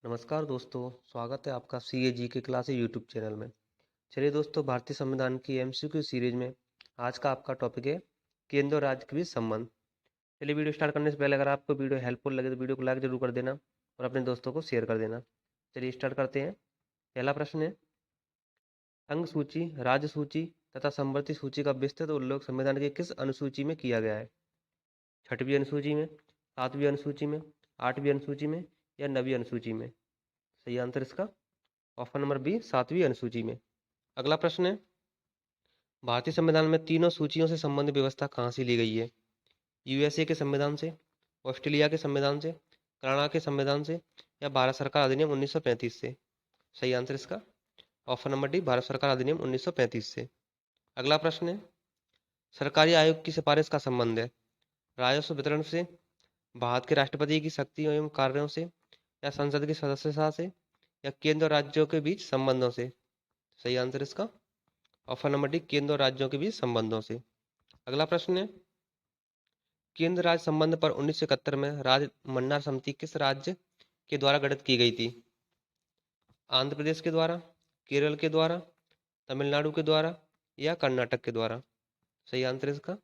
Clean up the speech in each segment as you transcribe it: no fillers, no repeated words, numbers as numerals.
नमस्कार दोस्तों, स्वागत है आपका सी ए जी के क्लासेस यूट्यूब चैनल में। चलिए दोस्तों, भारतीय संविधान की एमसीक्यू सीरीज में आज का आपका टॉपिक है केंद्र और राज्य के बीच संबंध। चलिए वीडियो स्टार्ट करने से पहले अगर आपको वीडियो हेल्पफुल लगे तो वीडियो को लाइक जरूर कर देना और अपने दोस्तों को शेयर कर देना। चलिए स्टार्ट करते हैं। पहला प्रश्न है, संघ सूची, राज्य सूची तथा समवर्ती सूची का विस्तृत उल्लेख संविधान की किस अनुसूची में किया गया है? छठवीं अनुसूची में, सातवीं अनुसूची में, आठवीं अनुसूची में या नवीं अनुसूची में? सही आंसर इसका ऑप्शन नंबर बी, सातवीं अनुसूची में। अगला प्रश्न है, भारतीय संविधान में तीनों सूचियों से संबंधित व्यवस्था कहाँ से ली गई है? यूएसए के संविधान से, ऑस्ट्रेलिया के संविधान से, कनाडा के संविधान से या भारत सरकार अधिनियम 1935 से? सही आंसर इसका ऑप्शन नंबर डी, भारत सरकार अधिनियम 1935 से। अगला प्रश्न है, सरकारी आयोग की सिफारिश का संबंध है राजस्व वितरण से, भारत के राष्ट्रपति की शक्ति एवं कार्यों से या संसद की सदस्यता से या केंद्र और राज्यों के बीच संबंधों से? सही आंसर इसका ऑप्शन नंबर डी, केंद्र और राज्यों के बीच संबंधों से। अगला प्रश्न है, केंद्र राज्य संबंध पर 1971 में राज्य मंडार समिति किस राज्य के द्वारा गठित की गई थी? आंध्र प्रदेश के द्वारा, केरल के द्वारा, तमिलनाडु के द्वारा या कर्नाटक के द्वारा? सही आंसर इसका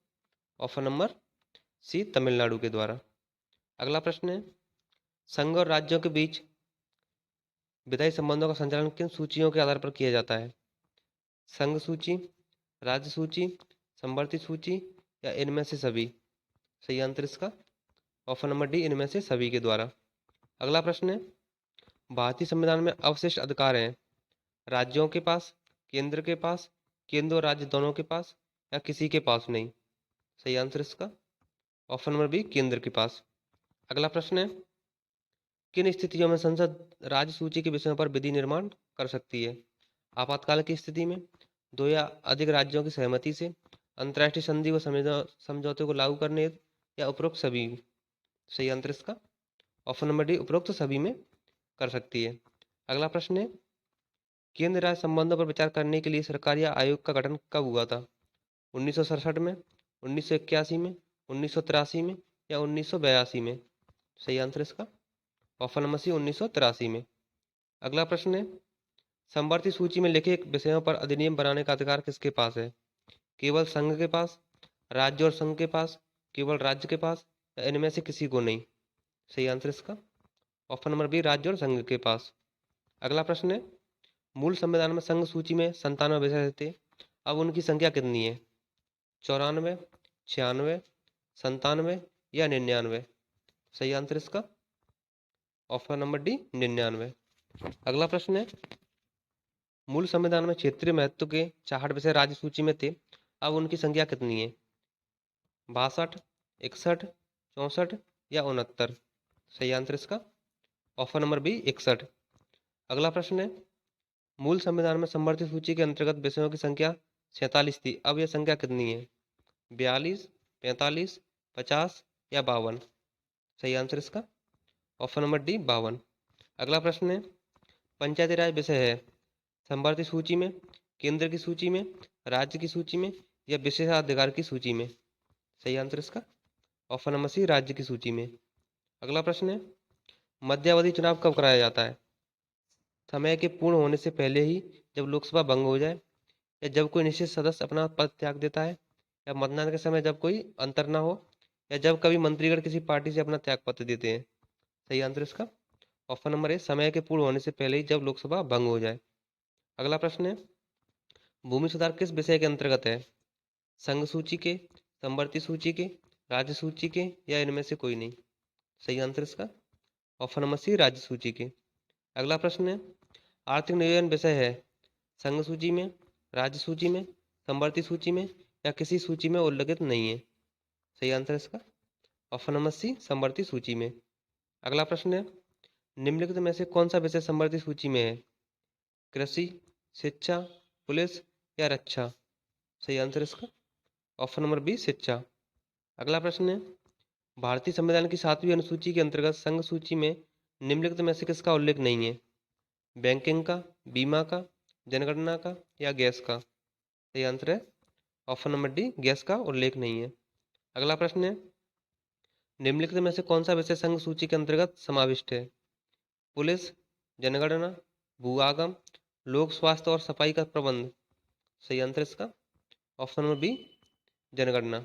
ऑप्शन नंबर सी, तमिलनाडु के द्वारा। अगला प्रश्न है, संघ और राज्यों के बीच विधायी संबंधों का संचालन किन सूचियों के आधार पर किया जाता है? संघ सूची, राज्य सूची, समवर्ती सूची या इनमें से सभी? सही आंसर इसका ऑप्शन नंबर डी, इनमें से सभी के द्वारा। अगला प्रश्न है, भारतीय संविधान में अवशिष्ट अधिकार हैं राज्यों के पास, केंद्र के पास, केंद्र और राज्य दोनों के पास या किसी के पास नहीं? सही आंसर इसका ऑप्शन नंबर बी, केंद्र के पास। अगला प्रश्न है, किन स्थितियों में संसद राज्य सूची के विषयों पर विधि निर्माण कर सकती है? आपातकाल की स्थिति में, दो या अधिक राज्यों की सहमति से, अंतर्राष्ट्रीय संधि व समझौते को लागू करने हेतु या उपरोक्त सभी? सही आंसर इसका ऑप्शन नंबर डी, उपरोक्त सभी में कर सकती है। अगला प्रश्न है, केंद्र राज्य संबंधों पर विचार करने के लिए सरकारी आयोग का गठन कब हुआ था? 1967 में, 1981 में, 1983 में या 1982 में? सही आंसर इसका ऑप्शन नंबर सी, 1983 में। अगला प्रश्न है, समवर्ती सूची में लिखे विषयों पर अधिनियम बनाने का अधिकार किसके पास है? केवल संघ के पास, राज्य और संघ के पास, केवल राज्य के पास या इनमें से किसी को नहीं? सही आंसर इसका ऑप्शन नंबर बी, राज्य और संघ के पास। अगला प्रश्न है, मूल संविधान में संघ सूची में 97 विषय थे, अब उनकी संख्या कितनी है? 94, 96, 97 या 99? सही आंसर इसका ऑप्शन नंबर डी, 99। अगला प्रश्न है, मूल संविधान में क्षेत्रीय महत्व के 66 विषय राज्य सूची में थे, अब उनकी संख्या कितनी है? 62, 61, 64 या 69? सही आंसर इसका ऑप्शन नंबर बी, 61। अगला प्रश्न है, मूल संविधान में समवर्ती सूची के अंतर्गत विषयों की संख्या 47 थी, अब यह संख्या कितनी है? 42, 45, 50 या 52? सही आंसर इसका ऑप्शन नंबर डी, 52। अगला प्रश्न है, पंचायती राज विषय है समवर्ती सूची में, केंद्र की सूची में, राज्य की सूची में या विशेषाधिकार की सूची में? सही आंसर इसका ऑप्शन नंबर सी, राज्य की सूची में। अगला प्रश्न है, मध्यावधि चुनाव कब कराया जाता है? समय के पूर्ण होने से पहले ही, जब लोकसभा भंग हो जाए या जब कोई निश्चित सदस्य अपना पद त्याग देता है या मतदान के समय जब कोई अंतर ना हो या जब कभी मंत्रीगण किसी पार्टी से अपना त्यागपत्र देते हैं? सही आंसर इसका ऑप्शन नंबर ए, समय के पूर्ण होने से पहले ही, जब लोकसभा भंग हो जाए। अगला प्रश्न है, भूमि सुधार किस विषय के अंतर्गत है? संघ सूची के, समवर्ती सूची के, राज्य सूची के या इनमें से कोई नहीं? सही आंसर इसका ऑप्शन नंबर सी, राज्य सूची के। अगला प्रश्न है, आर्थिक नियोजन विषय है संघ सूची में, राज्य सूची में, समवर्ती सूची में या किसी सूची में उल्लेखित नहीं है? सही आंसर इसका ऑप्शन नंबर सी, समवर्ती सूची में। अगला प्रश्न है, निम्नलिखित में से कौन सा विषय समवर्ती सूची में है? कृषि, शिक्षा, पुलिस या रक्षा? सही आंसर इसका ऑप्शन नंबर बी, शिक्षा। अगला प्रश्न है, भारतीय संविधान की 7वीं अनुसूची के अंतर्गत संघ सूची में निम्नलिखित में से किसका उल्लेख नहीं है? बैंकिंग का, बीमा का, जनगणना का या गैस का? सही आंसर है ऑप्शन नंबर डी, गैस का उल्लेख नहीं है। अगला प्रश्न है, निम्नलिखित में से कौन सा विषय संघ सूची के अंतर्गत समाविष्ट है? पुलिस, जनगणना, भू आगम, लोक स्वास्थ्य और सफाई का प्रबंध। सही आंसर इसका ऑप्शन नंबर बी जनगणना।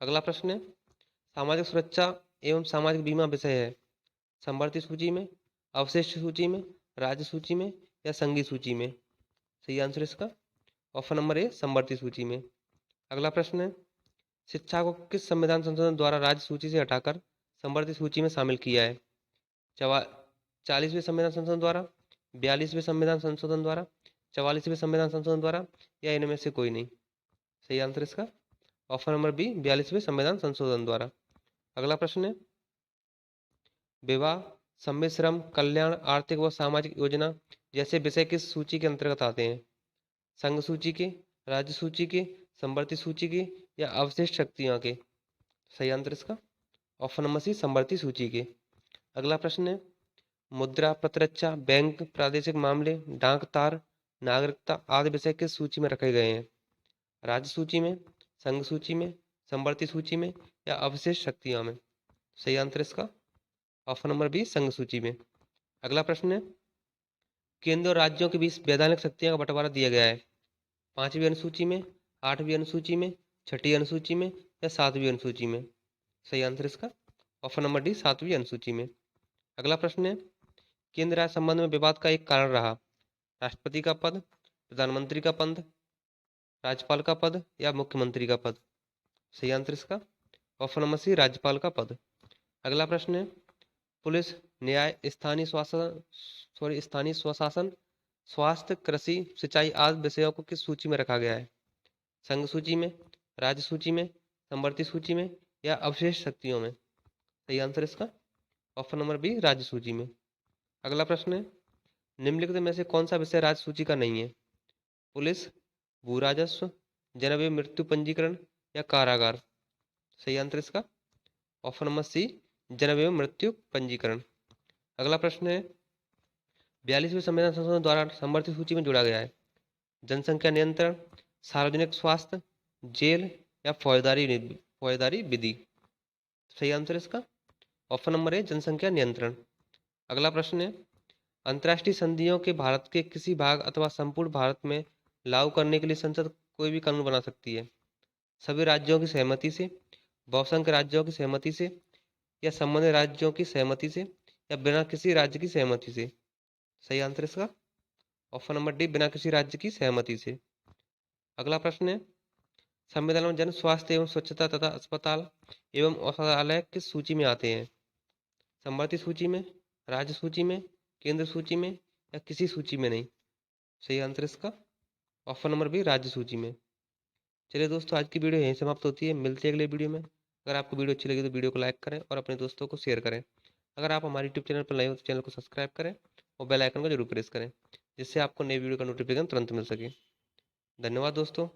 अगला प्रश्न है सामाजिक सुरक्षा एवं सामाजिक बीमा विषय है संवर्ती सूची में, अवशिष्ट सूची में, राज्य सूची में या संघीय सूची में। सही आंसर इसका ऑप्शन नंबर ए संवर्ती सूची में। अगला प्रश्न है शिक्षा को किस संविधान संशोधन द्वारा राज्य सूची से हटाकर संवर्ती सूची में शामिल किया है? 40वें संविधान संशोधन द्वारा, 42वें संविधान संशोधन द्वारा, 44वें संविधान संशोधन द्वारा या इनमें से कोई नहीं। सही आंसर इसका ऑप्शन नंबर बी 42वें संविधान संशोधन द्वारा। अगला प्रश्न है विवाह, सम्मिश्रम, कल्याण, आर्थिक व सामाजिक योजना जैसे विषय किस सूची के अंतर्गत आते हैं? संघ सूची के, राज्य सूची के, संवर्ती सूची के या अवशिष्ट शक्तियों के। सही आंसर इसका ऑप्शन नंबर सी संवर्ती सूची के। अगला प्रश्न है मुद्रा, प्रतिरक्षा, बैंक, प्रादेशिक मामले, डाक तार, नागरिकता आदि विषय किस सूची में रखे गए हैं? राज्य सूची में, संघ सूची में, संवर्ती सूची में या अवशिष्ट शक्तियों में। सही आंसर इसका ऑप्शन नंबर बी संघ सूची में। अगला प्रश्न है केंद्र और राज्यों के बीच वैधानिक शक्तियों का बंटवारा दिया गया है 5वीं अनुसूची में, 8वीं अनुसूची में, 6ठी अनुसूची में या 7वीं अनुसूची में। सही आंसर इसका ऑप्शन नंबर डी 7वीं अनुसूची में। अगला प्रश्न है केंद्र राज्य संबंध में विवाद का एक कारण रहा राष्ट्रपति का पद, प्रधानमंत्री का पद, राज्यपाल का पद या मुख्यमंत्री का पद। सही आंसर इसका ऑप्शन नंबर सी राज्यपाल का पद। अगला प्रश्न है पुलिस, न्याय, स्थानीय स्वशासन, स्वास्थ्य, कृषि, सिंचाई आदि विषयों को किस सूची में रखा गया है? संघ सूची में, राज्य सूची में, संवर्ती सूची में या अवशेष शक्तियों में। सही आंसर इसका ऑप्शन नंबर बी राज्य सूची में। अगला प्रश्न है निम्नलिखित में से कौन सा विषय राज्य सूची का नहीं है? पुलिस, भू राजस्व, जन मृत्यु पंजीकरण या कारागार। सही आंसर इसका ऑप्शन नंबर सी जन मृत्यु पंजीकरण। अगला प्रश्न है 42वें संविधान संशोधन द्वारा संवर्ती सूची में जोड़ा गया है जनसंख्या नियंत्रण, सार्वजनिक स्वास्थ्य, जेल या फौजदारी विधि। सही आंसर इसका ऑप्शन नंबर ए जनसंख्या नियंत्रण। अगला प्रश्न है अंतर्राष्ट्रीय संधियों के भारत के किसी भाग अथवा संपूर्ण भारत में लागू करने के लिए संसद कोई भी कानून बना सकती है सभी राज्यों की सहमति से, बहुसंख्य राज्यों की सहमति से या संबंधित राज्यों की सहमति से या बिना किसी राज्य की सहमति से। सही आंसर इसका ऑप्शन नंबर डी बिना किसी राज्य की सहमति से। अगला प्रश्न है संविधान में जन स्वास्थ्य एवं स्वच्छता तथा अस्पताल एवं औषधालय किस सूची में आते हैं? संवर्ती सूची में, राज्य सूची में, केंद्र सूची में या किसी सूची में नहीं। सही आंसर इसका ऑप्शन नंबर बी राज्य सूची में। चलिए दोस्तों आज की वीडियो यहीं समाप्त होती है, मिलते हैं अगले वीडियो में। अगर आपको वीडियो अच्छी लगी तो वीडियो को लाइक करें और अपने दोस्तों को शेयर करें। अगर आप हमारे यूट्यूब चैनल पर नए हो तो चैनल को सब्सक्राइब करें और बेल आइकन को जरूर प्रेस करें जिससे आपको नई वीडियो का नोटिफिकेशन तुरंत मिल सके। धन्यवाद दोस्तों।